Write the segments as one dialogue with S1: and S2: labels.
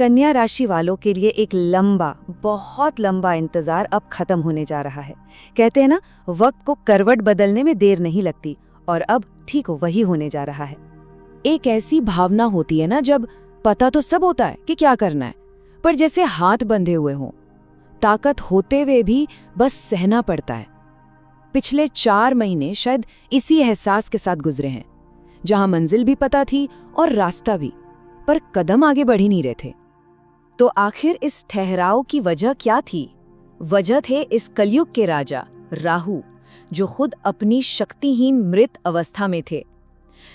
S1: कन्या राशि वालों के लिए एक लंबा, बहुत लंबा इंतजार अब खत्म होने जा रहा है। कहते हैं ना, वक्त को करवट बदलने में देर नहीं लगती, और अब ठीक वही होने जा रहा है।
S2: एक ऐसी भावना होती है ना, जब पता तो सब होता है कि क्या करना है, पर जैसे हाथ बंधे हुए हों, ताकत होते हुए भी बस सहना पड़ता है। पिछले 4 महीने शायद इसी एहसास के साथ गुजरे हैं, जहां मंजिल भी पता थी और रास्ता भी, पर कदम आगे बढ़ ही नहीं रहे थे।
S1: तो आखिर इस ठहराव की वजह क्या थी? वजह थे इस कलयुग के राजा राहु, जो खुद अपनी शक्तिहीन मृत अवस्था में थे।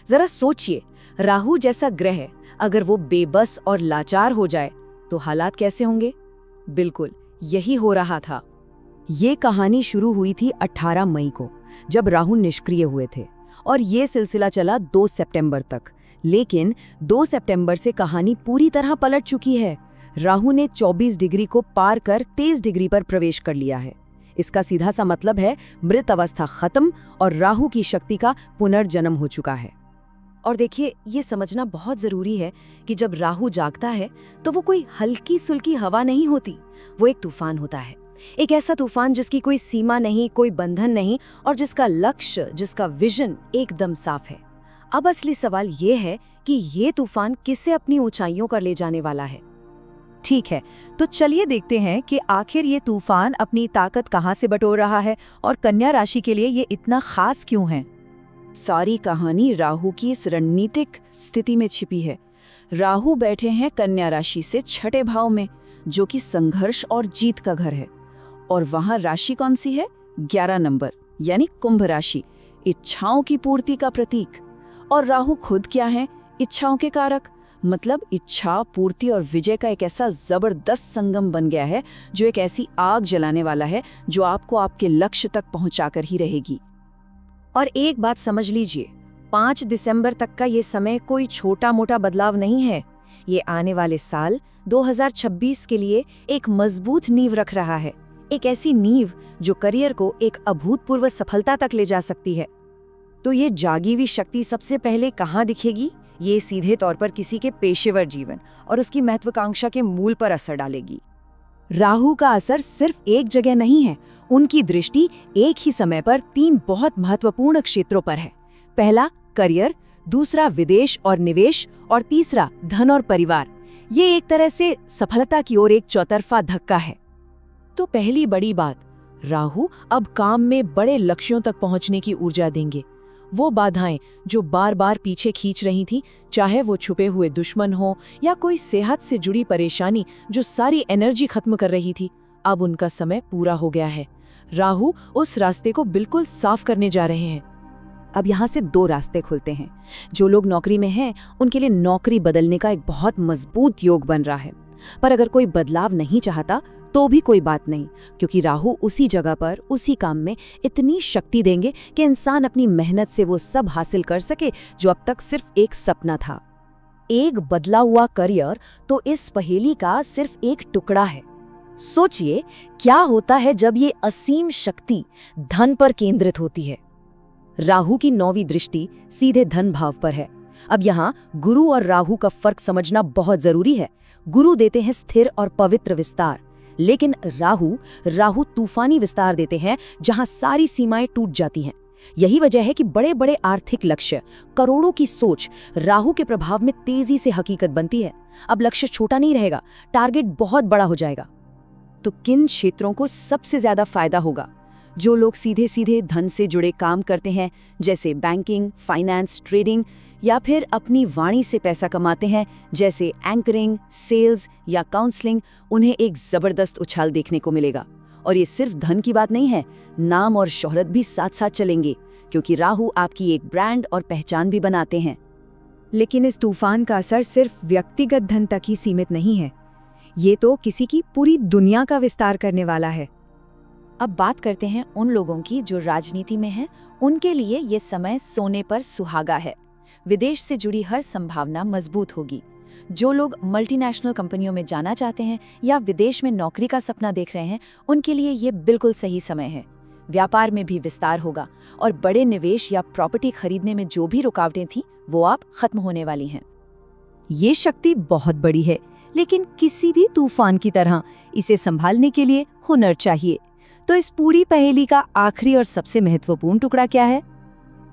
S1: जरा सोचिए, राहु जैसा ग्रह अगर वो बेबस और लाचार हो जाए तो हालात कैसे होंगे? बिल्कुल यही हो रहा था।
S2: ये कहानी शुरू हुई थी 18 मई को, जब राहु निष्क्रिय हुए थे, और ये सिलसिला चला 2 सितंबर तक। लेकिन 2 सितंबर से कहानी पूरी तरह पलट चुकी है। राहु ने 24 डिग्री को पार कर 23 डिग्री पर प्रवेश कर लिया है। इसका सीधा सा मतलब है मृत अवस्था खत्म और राहु की शक्ति का पुनर्जन्म हो चुका है।
S1: और देखिए, ये समझना बहुत जरूरी है कि जब राहु जागता है तो वो कोई हल्की सुल्की हवा नहीं होती, वो एक तूफान होता है। एक ऐसा तूफान जिसकी कोई सीमा नहीं, कोई बंधन नहीं, और जिसका लक्ष्य, जिसका विजन एकदम साफ है। अब असली सवाल ये है कि ये तूफान किसे अपनी ऊंचाइयों पर ले जाने वाला है।
S2: ठीक है, तो चलिए देखते हैं कि आखिर ये तूफान अपनी ताकत कहाँ से बटोर रहा है और कन्या राशि के लिए ये इतना खास क्यों है।
S1: सारी कहानी राहु की इस रणनीतिक स्थिति में छिपी है। राहु बैठे हैं कन्या राशि से 6ठे भाव में, जो कि संघर्ष और जीत का घर है। और वहां राशि कौन सी है? 11 नंबर, यानी कुंभ राशि, इच्छाओं की पूर्ति का प्रतीक। और राहु खुद क्या है? इच्छाओं के कारक। मतलब इच्छा, पूर्ति और विजय का एक ऐसा जबरदस्त संगम बन गया है, जो एक ऐसी आग जलाने वाला है जो आपको आपके लक्ष्य तक पहुंचाकर ही रहेगी। और एक बात समझ लीजिए, 5 दिसंबर तक का ये समय कोई छोटा मोटा बदलाव नहीं है। ये आने वाले साल 2026 के लिए एक मजबूत नींव रख रहा है। एक ऐसी नींव जो करियर को एक अभूतपूर्व सफलता तक ले जा सकती है। तो ये जागी हुई शक्ति सबसे पहले कहाँ दिखेगी? ये सीधे तौर पर किसी के पेशेवर जीवन और उसकी महत्वाकांक्षा के मूल पर असर डालेगी।
S2: राहु का असर सिर्फ एक जगह नहीं है, उनकी दृष्टि एक ही समय पर 3 बहुत महत्वपूर्ण क्षेत्रों पर है। पहला करियर, दूसरा विदेश और निवेश, और तीसरा धन और परिवार। ये एक तरह से सफलता की ओर एक चौतरफा धक्का है। तो पहली बड़ी बात, राहु अब काम में बड़े लक्ष्यों तक पहुंचने की ऊर्जा देंगे। वो बाधाएं जो बार बार पीछे खींच रही थी, चाहे वो छुपे हुए दुश्मन हो या कोई सेहत से जुड़ी परेशानी जो सारी एनर्जी खत्म कर रही थी, अब उनका समय पूरा हो गया है। राहु उस रास्ते को बिल्कुल साफ करने जा रहे हैं।
S1: अब यहाँ से 2 रास्ते खुलते हैं। जो लोग नौकरी में हैं, उनके लिए नौकरी बदलने का एक बहुत मजबूत योग बन रहा है। पर अगर कोई बदलाव नहीं चाहता तो भी कोई बात नहीं, क्योंकि राहु उसी जगह पर, उसी काम में इतनी शक्ति देंगे कि इंसान अपनी मेहनत से वो सब हासिल कर सके जो अब तक सिर्फ एक सपना था। एक बदला हुआ करियर तो इस पहेली का सिर्फ एक टुकड़ा है। सोचिए, क्या होता है जब ये असीम शक्ति धन पर केंद्रित होती है। राहु की 9वीं दृष्टि सीधे धन भाव पर है। अब यहाँ गुरु और राहु का फर्क समझना बहुत जरूरी है। गुरु देते हैं स्थिर और पवित्र विस्तार, लेकिन राहु तूफानी विस्तार देते हैं, जहां सारी सीमाएं टूट जाती हैं। यही वजह है कि बड़े बड़े आर्थिक लक्ष्य, करोड़ों की सोच राहु के प्रभाव में तेजी से हकीकत बनती है। अब लक्ष्य छोटा नहीं रहेगा, टारगेट बहुत बड़ा हो जाएगा। तो किन क्षेत्रों को सबसे ज्यादा फायदा होगा? जो लोग सीधे सीधे धन से जुड़े काम करते हैं, जैसे बैंकिंग, फाइनेंस, ट्रेडिंग, या फिर अपनी वाणी से पैसा कमाते हैं, जैसे एंकरिंग, सेल्स या काउंसलिंग, उन्हें एक जबरदस्त उछाल देखने को मिलेगा। और ये सिर्फ धन की बात नहीं है, नाम और शोहरत भी साथ साथ चलेंगे, क्योंकि राहु आपकी एक ब्रांड और पहचान भी बनाते हैं।
S2: लेकिन इस तूफान का असर सिर्फ व्यक्तिगत धन तक ही सीमित नहीं है, ये तो किसी की पूरी दुनिया का विस्तार करने वाला है।
S1: अब बात करते हैं उन लोगों की जो राजनीति में हैं। उनके लिए ये समय सोने पर सुहागा है। विदेश से जुड़ी हर संभावना मजबूत होगी। जो लोग मल्टीनेशनल कंपनियों में जाना चाहते हैं या विदेश में नौकरी का सपना देख रहे हैं, उनके लिए ये बिल्कुल सही समय है। व्यापार में भी विस्तार होगा और बड़े निवेश या प्रॉपर्टी खरीदने में जो भी रुकावटें थीं, वो अब खत्म होने वाली हैं।
S2: ये शक्ति बहुत बड़ी है,
S3: लेकिन किसी भी तूफान की तरह इसे संभालने के लिए हुनर चाहिए। तो इस पूरी पहेली का आखिरी और सबसे महत्वपूर्ण टुकड़ा क्या है?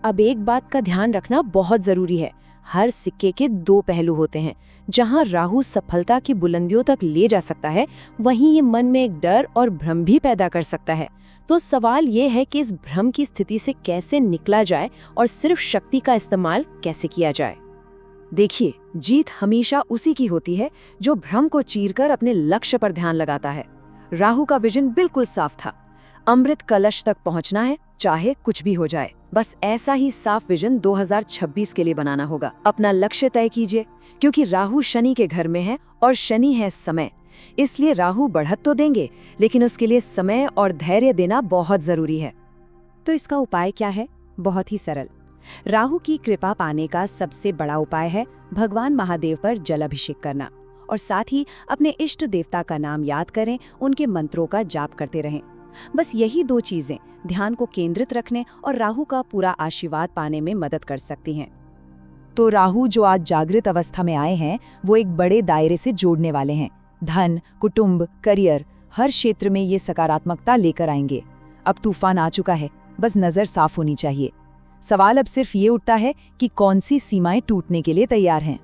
S2: अब एक बात का ध्यान रखना बहुत जरूरी है। हर सिक्के के दो पहलू होते हैं। जहां राहु सफलता की बुलंदियों तक ले जा सकता है, वहीं ये मन में एक डर और भ्रम भी पैदा कर सकता है। तो सवाल ये है कि इस भ्रम की स्थिति से कैसे निकला जाए और सिर्फ शक्ति का इस्तेमाल कैसे किया जाए।
S1: देखिए, जीत हमेशा उसी की होती है जो भ्रम को चीरकर अपने लक्ष्य पर ध्यान लगाता है। राहु का विजन बिल्कुल साफ था, अमृत कलश तक पहुंचना है, चाहे कुछ भी हो जाए। बस ऐसा ही साफ विजन 2026 के लिए बनाना होगा। अपना लक्ष्य तय कीजिए, क्योंकि राहु शनि के घर में है और शनि है समय। इसलिए राहु बढ़त तो देंगे, लेकिन उसके लिए समय और धैर्य देना बहुत जरूरी है।
S3: तो इसका उपाय क्या है? बहुत ही सरल। राहु की कृपा पाने का सबसे बड़ा उपाय है भगवान महादेव पर जल अभिषेक करना, और साथ ही अपने इष्ट देवता का नाम याद करें, उनके मंत्रों का जाप करते रहें। बस यही दो चीजें ध्यान को केंद्रित रखने और राहु का पूरा आशीर्वाद पाने में मदद कर सकती हैं।
S2: तो राहु जो आज जागृत अवस्था में आए हैं, वो एक बड़े दायरे से जोड़ने वाले हैं। धन, कुटुंब, करियर, हर क्षेत्र में ये सकारात्मकता लेकर आएंगे। अब तूफान आ चुका है, बस नजर साफ होनी चाहिए। सवाल अब सिर्फ ये उठता है कि कौन सी सीमाएं टूटने के लिए तैयार हैं।